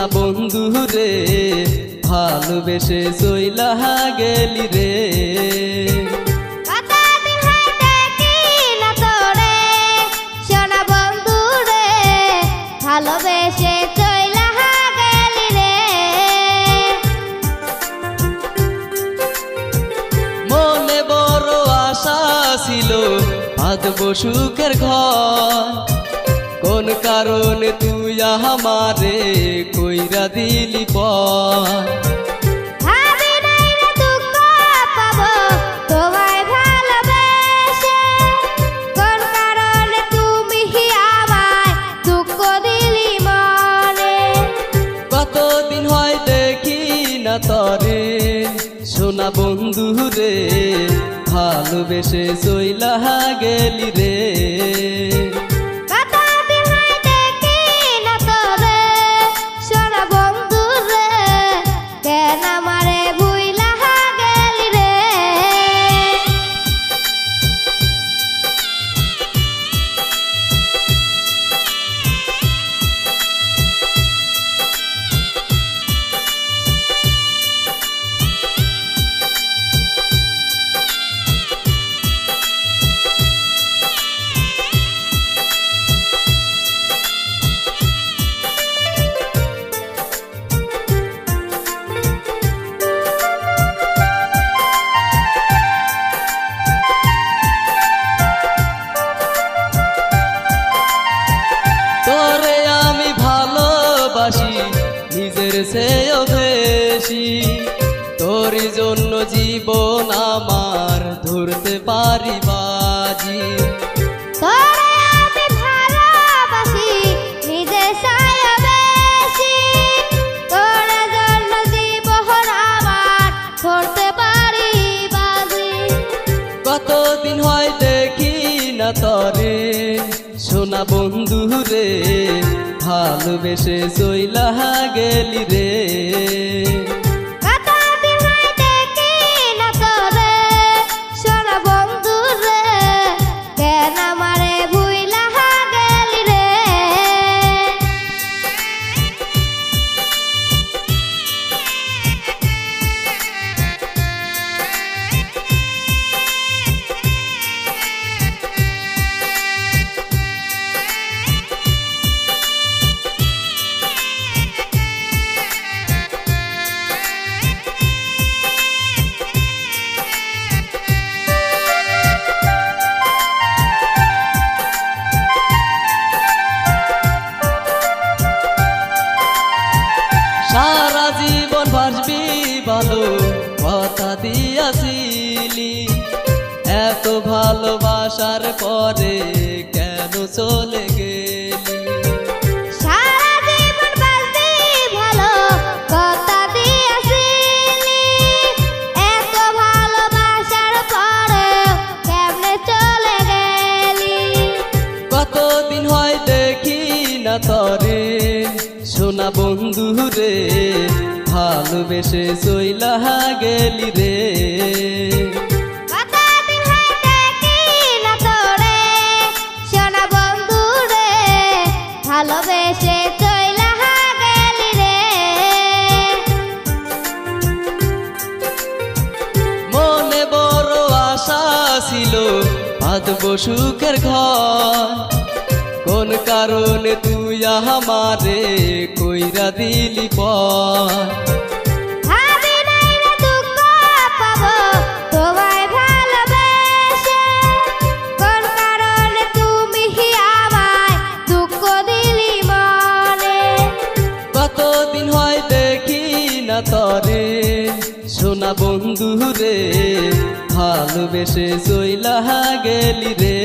সোনা বন্ধু রে ভালোবেসে চইলা গেলি রে। ভালোবেসে চইলা গেলি রে। মনে বড় আশা ছিল বাঁধবো সুখের ঘর, কোন কারণে তুই আমারে কইরা দিলি পর। কতদিন হয় দেখি না তরে সোনা বন্ধু রে ভালোবেসে চইলা গেলি রে। তোরে আমি ভালোবাসি নিজের চেয়েও বেশি, তোর জন্য জীবন আমার ধরতে পারি বাজি। কতদিন হয় দেখি না তরে সোনা বন্ধু রে ভালোবেসে চইলা গেলি রে। সারা জীবন বাঁচবি ভালো কথা দিয়াছিলি, এত ভালোবাসার পরে কেন চলে গেলি। সারা জীবন বাঁচবি ভালো কথা দিয়াছিলি, এত ভালোবাসার পরে কেমনে চলে গেলি। কতদিন হয় দেখি না তরে সোনা বন্ধু রে ভালোবেসে চইলা গেলি রে। ভালোবেসে চইলা গেলি রে। মনে বড় আশা ছিল বাঁধবো সুখের ঘর, কোন কারণে তুই আমারে কইরা দিলি পর। কতদিন হয় দেখি না তরে সোনা বন্ধু রে ভালোবেসে চইলা গেলি রে।